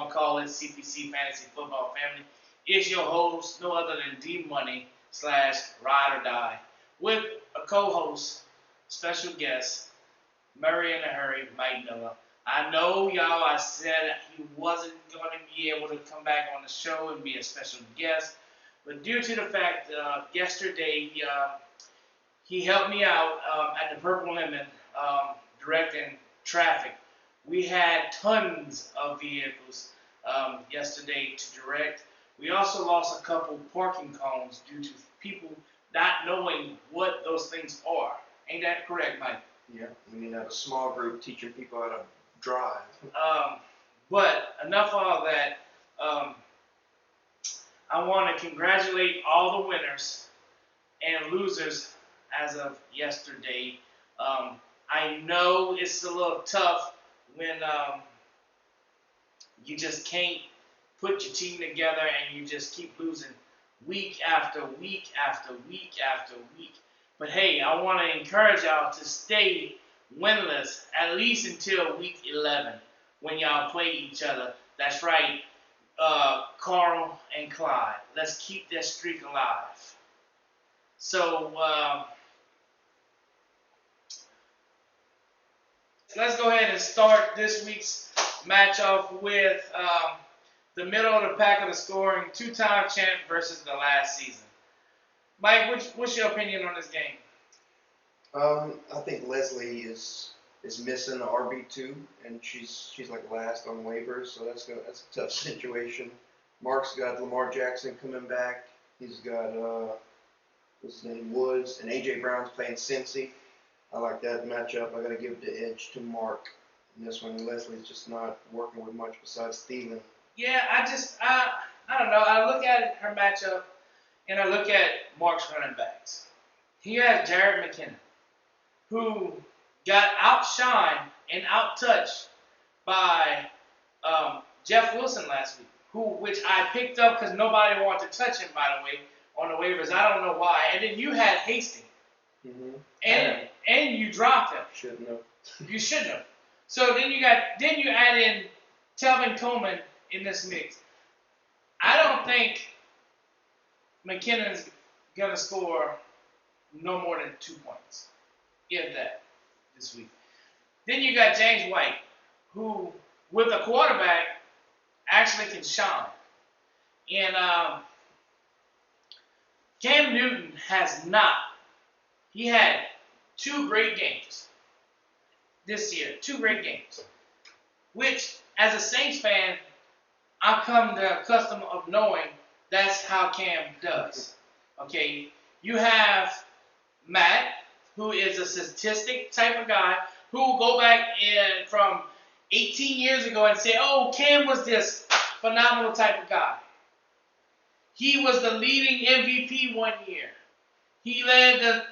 want to call it, CPC Fantasy Football Family. It's your host, no other than D Money / Ride or Die, with a co-host, special guest, Murray in a Hurry, Mike Miller. I know y'all, I said he wasn't going to be able to come back on the show and be a special guest, but due to the fact yesterday he helped me out at the Purple Lemon directing traffic. We had tons of vehicles yesterday to direct. We also lost a couple parking cones due to people not knowing what those things are. Ain't that correct, Mike? Yeah, we need to have a small group teaching people how to drive. But enough of all that. I want to congratulate all the winners and losers as of yesterday. I know it's a little tough when you just can't put your team together and you just keep losing week after week after week after week. But hey, I want to encourage y'all to stay winless at least until week 11 when y'all play each other. That's right, Carl and Clyde. Let's keep that streak alive. So let's go ahead and start this week's match off with the middle of the pack of the scoring, two-time champ versus the last season. Mike, what's your opinion on this game? I think Leslie is missing the RB2, and she's like last on waivers, so that's a tough situation. Mark's got Lamar Jackson coming back. He's got what's his name, Woods, and AJ Brown's playing Cincy. I like that matchup. I got to give the edge to Mark in this one. Leslie's just not working with much besides Thielen. Yeah, I don't know. I look at her matchup, and I look at Mark's running backs. He has Jared McKinnon, who got outshined and outtouched by Jeff Wilson last week, which I picked up because nobody wanted to touch him, by the way, on the waivers. I don't know why. And then you had Hastings, and you dropped him. Shouldn't have. You shouldn't have. So then you add in Telvin Coleman in this mix. I don't think McKinnon's gonna score no more than 2 points, if that, this week. Then you got James White, who, with a quarterback, actually can shine. And Cam Newton has not. He had 2 great games this year, 2 great games, which, as a Saints fan, I've come to accustomed of knowing that's how Cam does. Okay, you have Matt, who is a statistic type of guy, who will go back in from 18 years ago and say, oh, Cam was this phenomenal type of guy. He was the leading MVP one year. He led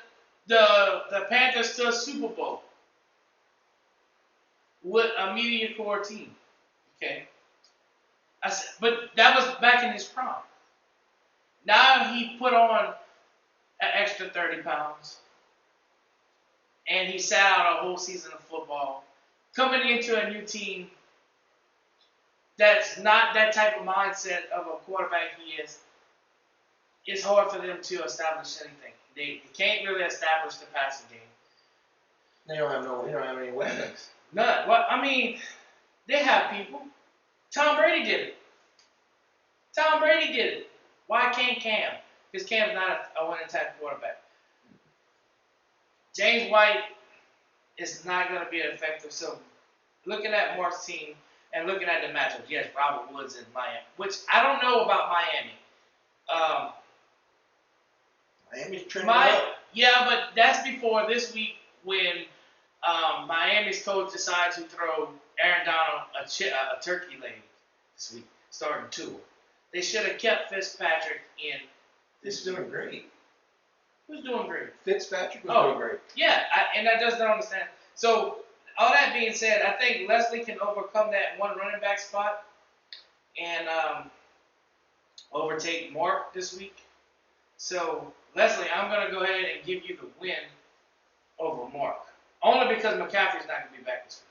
the Panthers to a Super Bowl with a mediocre team. Okay, but that was back in his prime. Now he put on an extra 30 pounds. And he sat out a whole season of football. Coming into a new team that's not that type of mindset of a quarterback he is, it's hard for them to establish anything. They can't really establish the passing game. They don't have any weapons. None. Well, I mean, they have people. Tom Brady did it. Why can't Cam? Because Cam's not a winning type quarterback. James White is not going to be effective. So, looking at Mark's team and looking at the matchups, yes, Robert Woods in Miami, which I don't know about Miami. Miami's trending up. Yeah, but that's before this week when Miami's coach decided to throw Aaron Donald a turkey leg this week, starting 2. They should have kept Fitzpatrick in. He's doing great. Who's doing great? Fitzpatrick was doing great. Yeah, and I just don't understand. So, all that being said, I think Leslie can overcome that one running back spot and overtake Mark this week. So, Leslie, I'm going to go ahead and give you the win over Mark. Only because McCaffrey's not going to be back this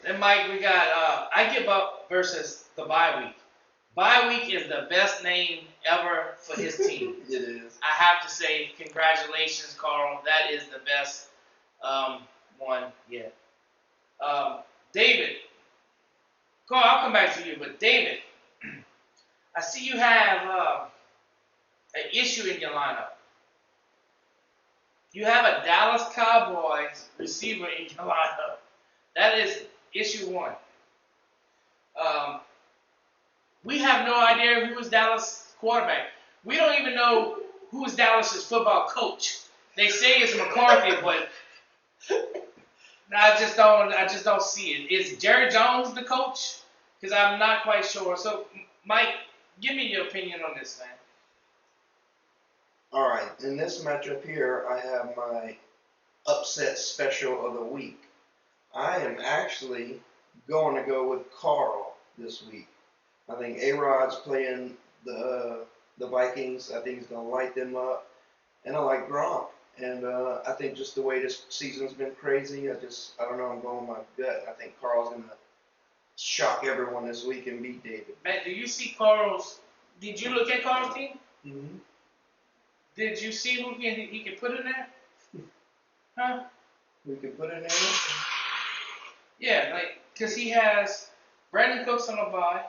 Then Mike, we got I Give Up versus the bye week. Bye week is the best name ever for his team. It is. I have to say, congratulations, Carl. That is the best one yet. David, Carl, I'll come back to you, but David, I see you have an issue in your lineup. You have a Dallas Cowboys receiver in your lineup. That is issue one. We have no idea who is Dallas quarterback. We don't even know who is Dallas's football coach. They say it's McCarthy, but I just don't see it. Is Jerry Jones the coach? Because I'm not quite sure. So, Mike, give me your opinion on this, man. All right, in this matchup here, I have my upset special of the week. I am actually going to go with Carl this week. I think A-Rod's playing the Vikings. I think he's going to light them up. And I like Gronk. And I think just the way this season's been crazy, I don't know, I'm going with my gut. I think Carl's going to shock everyone this week and beat David. Matt, do you see Carl's? Did you look at Carl's team? Mm-hmm. Did you see who he can put in there? Huh? We can put in there? Yeah, because he has Brandon Cooks on the bye.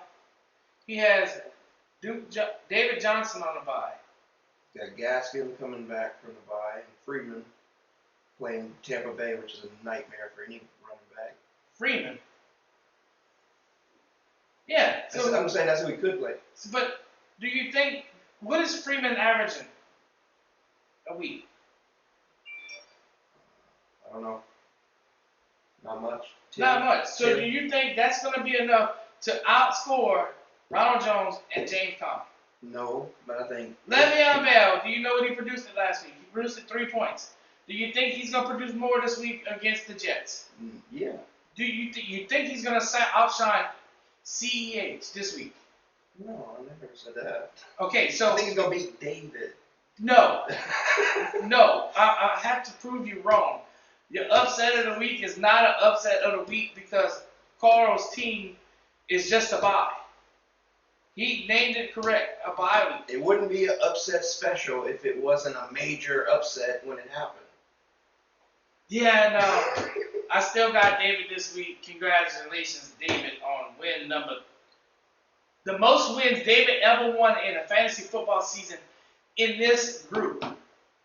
He has David Johnson on the bye. Got Gaskin coming back from the bye, and Freeman playing Tampa Bay, which is a nightmare for any running back. Freeman. Yeah. So I'm saying that's who he could play. But do you think, what is Freeman averaging a week? I don't know. Not much. Not much. So do you think that's going to be enough to outscore Ronald Jones and James Conner? No, but I think. Le'Veon Bell, do you know what he produced last week? He produced 3 points. Do you think he's going to produce more this week against the Jets? Yeah. Do you think he's going to outshine CEH this week? No, I never said that. Okay, so I think he's going to beat David. No. No. I have to prove you wrong. Your upset of the week is not an upset of the week because Carl's team is just a bye. He named it correct, a bye week. It wouldn't be an upset special if it wasn't a major upset when it happened. Yeah, no. I still got David this week. Congratulations, David, on win number. The most wins David ever won in a fantasy football season in this group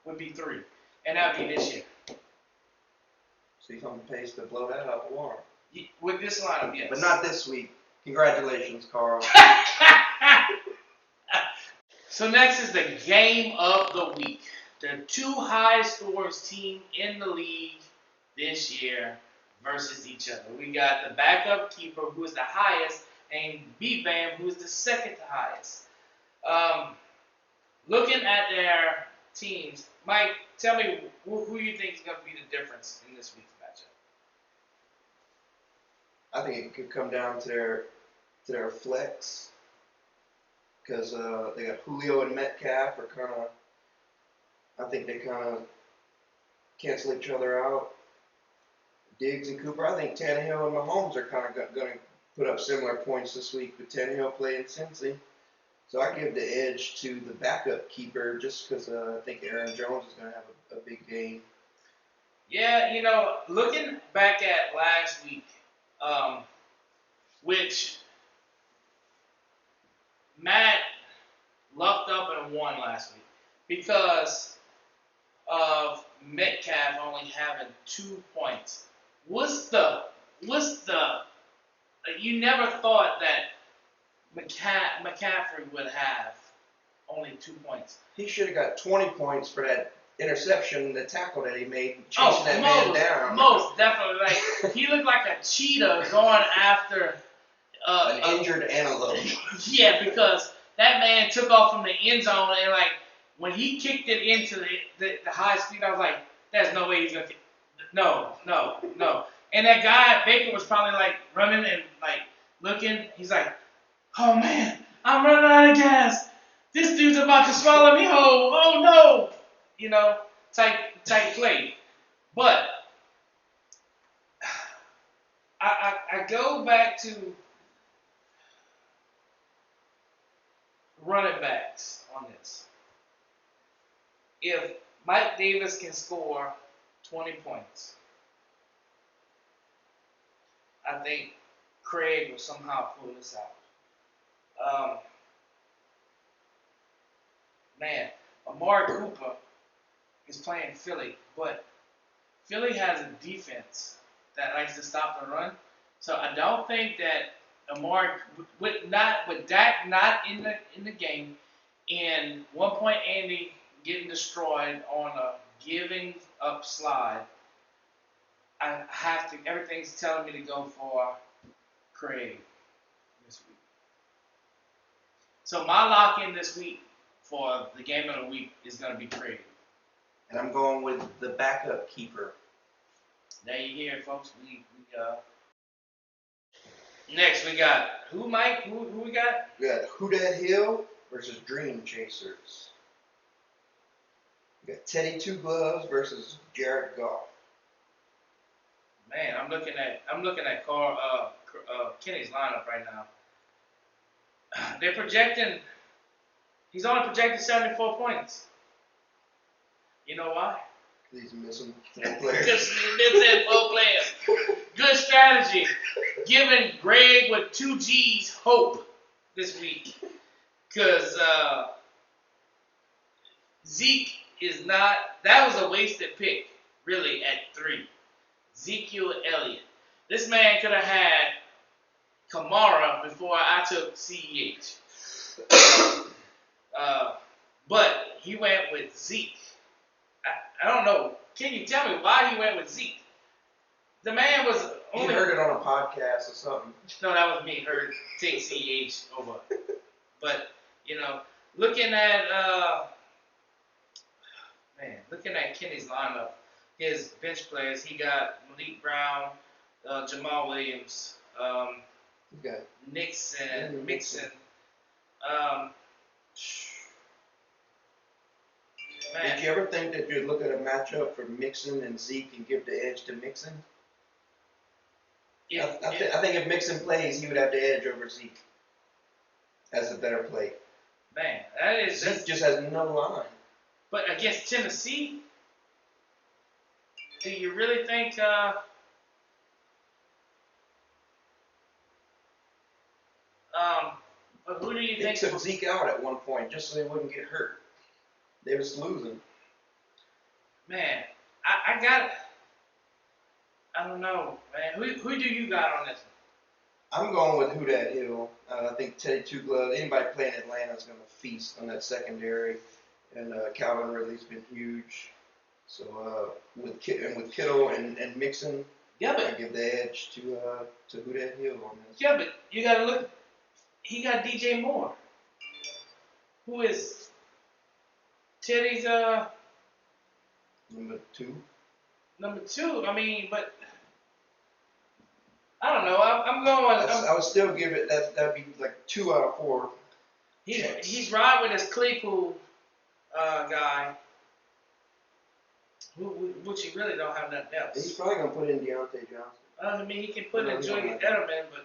would be 3. And that would be this year. So he's on pace to blow that out the water. With this lineup, yes. But not this week. Congratulations, Carl. So next is the game of the week. The 2 highest scores team in the league this year versus each other. We got the backup keeper, who is the highest, and B-Bam, who is the second to highest. Looking at their teams, Mike, tell me who you think is going to be the difference in this week's matchup. I think it could come down to their flex, because they got Julio and Metcalf are kind of. I think they kind of cancel each other out. Diggs and Cooper. I think Tannehill and Mahomes are kind of going to put up similar points this week with Tannehill playing Cincy. So I give the edge to the backup keeper just because I think Aaron Jones is going to have a big game. Yeah, looking back at last week, which Matt lucked up and won last week because of Metcalf only having 2 points. You never thought that McCaffrey would have only 2 points. He should have got 20 points for that interception, the tackle that he made, chasing that man down. Most definitely. Like, he looked like a cheetah going after an injured antelope. Yeah, because that man took off from the end zone, and when he kicked it into the high speed, I was like, there's no way he's gonna no. And that guy Baker was probably running and looking. He's like, oh man, I'm running out of gas. This dude's about to swallow me whole. Oh no, type play. But I go back to running backs on this. If Mike Davis can score 20 points, I think Craig will somehow pull this out. Man, Amari Cooper is playing Philly, but Philly has a defense that likes to stop the run. So I don't think that Amari with Dak not in the game and 1 point Andy getting destroyed on a giving up slide, I have to. Everything's telling me to go for Craig this week. So my lock in this week for the game of the week is going to be Craig. And I'm going with the backup keeper. There you hear it, folks. Next we got who, Mike? Who we got? We got Who Dat Hill versus Dream Chasers. We got Teddy Two Gloves versus Jared Goff. Man, I'm looking at Kenny's lineup right now. They're projecting. He's only projected 74 points. You know why? He's missing 4 players. Because he's missing 4 players. Good strategy. Giving Greg with 2 G's hope this week. Because Zeke is not. That was a wasted pick, really, at 3. Ezekiel Elliott. This man could have had Kamara before I took CEH. But he went with Zeke. I don't know. Can you tell me why he went with Zeke? The man was only. He heard it on a podcast or something. No, that was me. Heard take CEH over. But looking at Kenny's lineup, his bench players, he got Malik Brown, Jamal Williams, Mixon. Man. Did you ever think that you'd look at a matchup for Mixon and Zeke and give the edge to Mixon? I think if Mixon plays, he would have the edge over Zeke as a better play. Man, Zeke just has no line. But against Tennessee, do you really think? But who do you think? They took Zeke out at one point just so he wouldn't get hurt. They was losing. Man, I don't know, man. Who do you got on this one? I'm going with Who Dat Hill. I think Teddy Two Gloves. Anybody playing Atlanta is going to feast on that secondary, and Calvin Ridley's been huge. So with Kittle and Mixon, I give the edge to Who Dat Hill on this. Yeah, but you got to look. He got DJ Moore, who is Teddy's number 2. Number 2. I mean, but I don't know. I'm going. I would still give it that'd be like 2 out of 4. He's riding with his Claypool guy, which he really don't have nothing else. He's probably gonna put in Deontay Johnson. I mean, he can put in Julian Edelman, but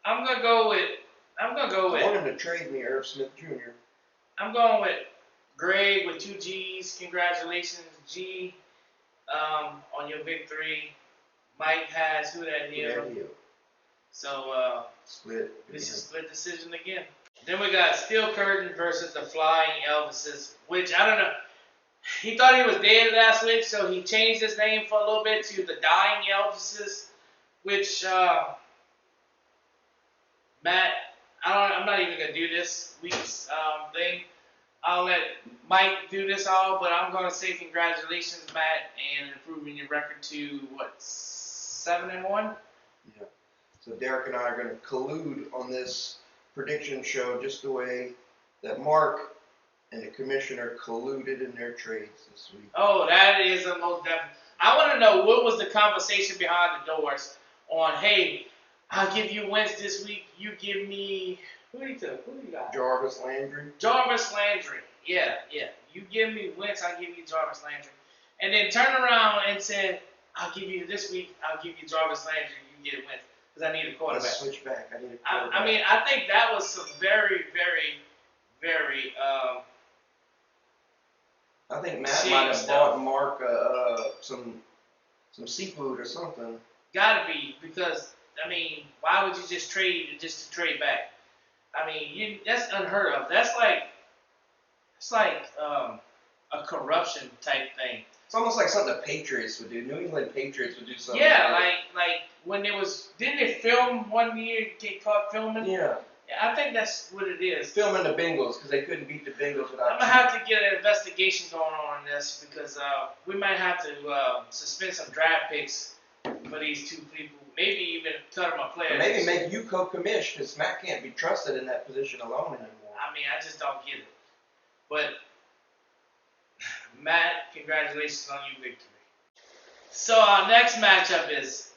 I'm gonna go with. I want him to trade me Irv Smith Jr. I'm going with Greg with 2 G's. Congratulations, G, on your victory. Mike has Who Dat Hill. So split. This is a split decision again. Then we got Steel Curtain versus the Flying Elvises, which I don't know. He thought he was dead last week, so he changed his name for a little bit to the Dying Elvises, which Matt, I'm not even gonna do this week's thing. I'll let Mike do this all, but I'm gonna say congratulations, Matt, and improving your record to 7-1. Yeah. So Derek and I are gonna collude on this prediction show, just the way that Mark and the commissioner colluded in their trades this week. Oh, that is the most definite. I want to know what was the conversation behind the doors on, hey, I'll give you Wentz this week. You give me who do you got? Jarvis Landry. Jarvis Landry. Yeah. You give me Wentz, I give you Jarvis Landry. And then turn around and said, I'll give you this week. I'll give you Jarvis Landry. You get it Wentz because I need a quarterback. Let's switch back. I need a quarterback. I mean, I think that was some very, very, very. I think Matt might have bought Mark some seafood or something. Gotta be, because I mean, why would you just trade just to trade back? I mean, that's unheard of. It's like a corruption type thing. It's almost like something the Patriots would do. New England Patriots would do something. Yeah, like when there was, didn't they film one year? Get caught filming. Yeah. I think that's what it is. Filming the Bengals because they couldn't beat the Bengals without. I'm gonna have to get an investigation going on this because we might have to suspend some draft picks for these two people. Maybe even cut them a player. Or maybe make you co-commish because Matt can't be trusted in that position alone anymore. I mean, I just don't get it. But Matt, congratulations on your victory. So our next matchup is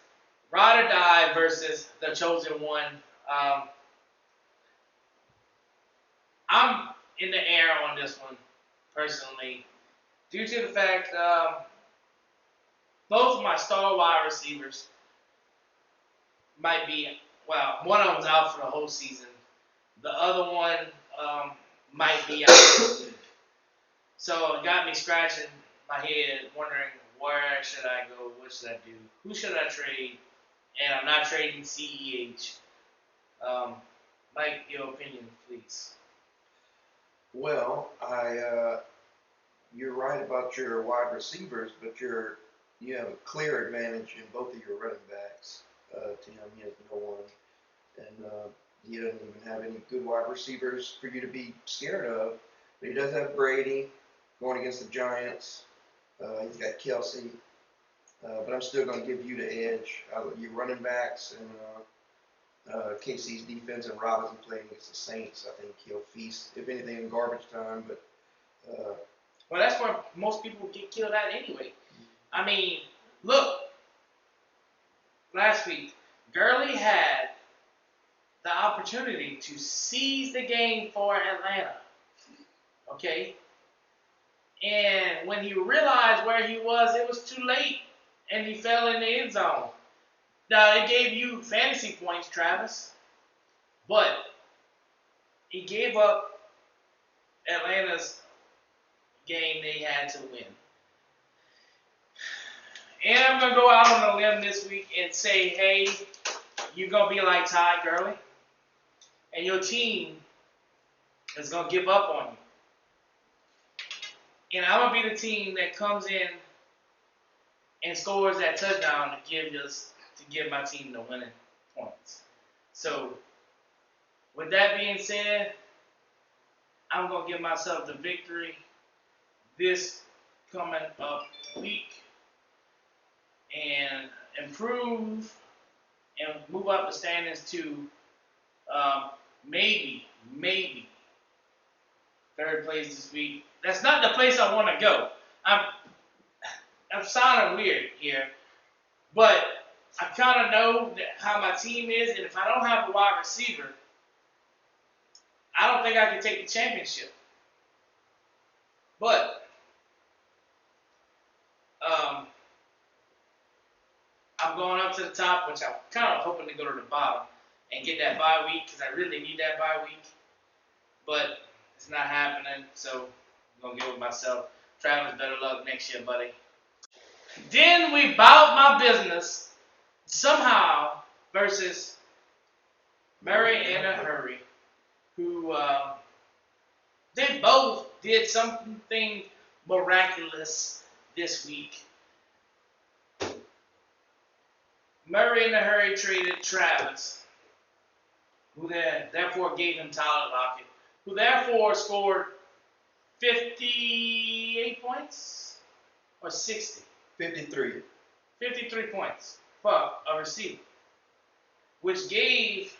Ride or Die versus the Chosen One. I'm in the air on this one, personally, due to the fact both of my star wide receivers might be, well, one of them's out for the whole season. The other one might be out. So it got me scratching my head, wondering where should I go, what should I do, who should I trade, and I'm not trading CEH. Mike, your opinion, please. Well, you're right about your wide receivers, but you have a clear advantage in both of your running backs. Tim, he has no one, and he doesn't even have any good wide receivers for you to be scared of. But he does have Brady going against the Giants. He's got Kelsey, but I'm still going to give you the edge. Your running backs and KC's defense and Robinson playing against the Saints. I think he'll feast, if anything, in garbage time. But well, that's where most people get killed at anyway. I mean, look, last week, Gurley had the opportunity to seize the game for Atlanta. Okay? And when he realized where he was, it was too late, and he fell in the end zone. Now, it gave you fantasy points, Travis, but he gave up Atlanta's game they had to win. And I'm going to go out on a limb this week and say, hey, you're going to be like Todd Gurley, and your team is going to give up on you. And I'm going to be the team that comes in and scores that touchdown to give my team the winning points. So, with that being said, I'm going to give myself the victory this coming up week and improve and move up the standings to maybe third place this week. That's not the place I want to go. I'm sounding weird here, but I kind of know how my team is, and if I don't have a wide receiver, I don't think I can take the championship. But I'm going up to the top, which I'm kind of hoping to go to the bottom and get that bye week because I really need that bye week. But it's not happening, so I'm going to give it myself. Travis, better luck next year, buddy. Then we bout my business somehow versus Murray in a Hurry, who they both did something miraculous this week. Murray in a Hurry traded Travis, who therefore gave him Tyler Lockett, who therefore scored 58 points or 60? 53. 53 points for a receiver, which gave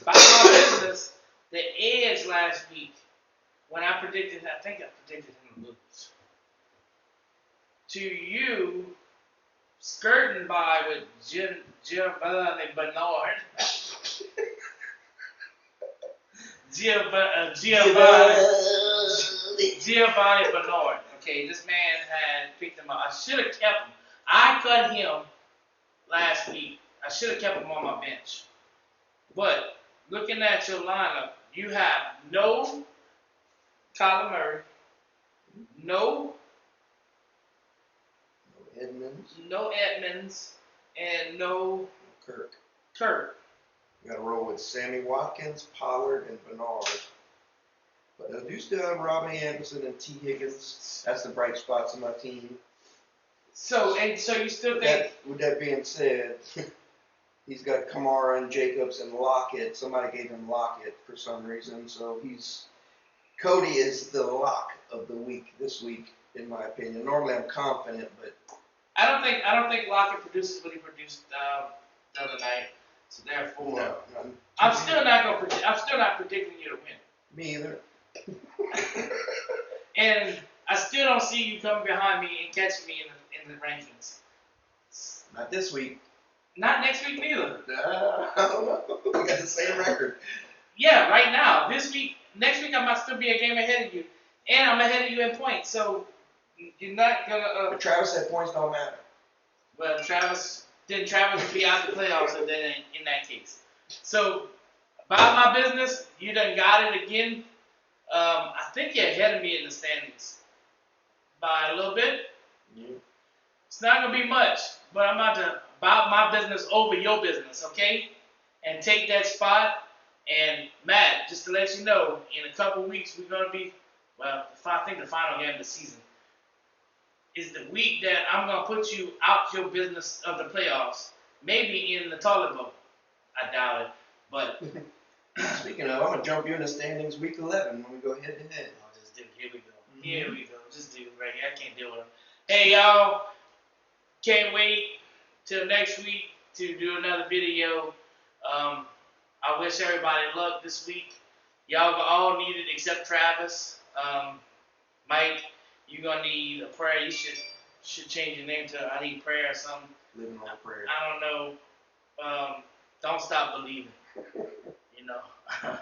my business the edge last week when I think I predicted him to lose. To you, skirting by with Giovanni Bernard. Giovanni Bernard. Okay, this man had picked him up. I should have kept him. I cut him last week. I should have kept him on my bench. But looking at your lineup, you have no Kyler Murray, no Edmonds, and no Kirk. You got to roll with Sammy Watkins, Pollard, and Bernard. But I do still have Robbie Anderson and T. Higgins. That's the bright spots of my team. So you still think? With that being said, he's got Kamara and Jacobs and Lockett. Somebody gave him Lockett for some reason, so Cody is the lock of the week this week, in my opinion. Normally I'm confident, but I don't think Lockett produces what he produced the other night. So therefore, no, I'm still not predicting you to win. Me either. And I still don't see you coming behind me and catching me in the rankings. Not this week. Not next week neither. I don't know. We got the same record. Yeah, right now. Next week I might still be a game ahead of you, and I'm ahead of you in points. So you're not gonna. But Travis said points don't matter. Well, Travis would be out the playoffs in that case. So about my business, you done got it again. I think you're ahead of me in the standings by a little bit. Yeah. It's not gonna be much, but I'm about to about my business over your business, okay? And take that spot. And Matt, just to let you know, in a couple weeks we're gonna be, well, I think the final game of the season is the week that I'm gonna put you out your business of the playoffs. Maybe in the toilet bowl. I doubt it, but. Speaking of, I'm gonna jump you in the standings week 11 when we go head to head. Oh, just do. Here we go. Here we go. Just do it right here. I can't deal with it. Hey y'all, can't wait till next week to do another video. I wish everybody luck this week. Y'all all need it except Travis. Mike, you're gonna need a prayer. You should change your name to I Need Prayer or something. Living on prayer. I don't know. Don't stop believing. You know.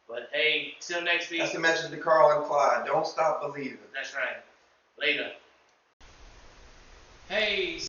But hey, till next week. That's the message to Carl and Clyde. Don't stop believing. That's right. Later. Hey.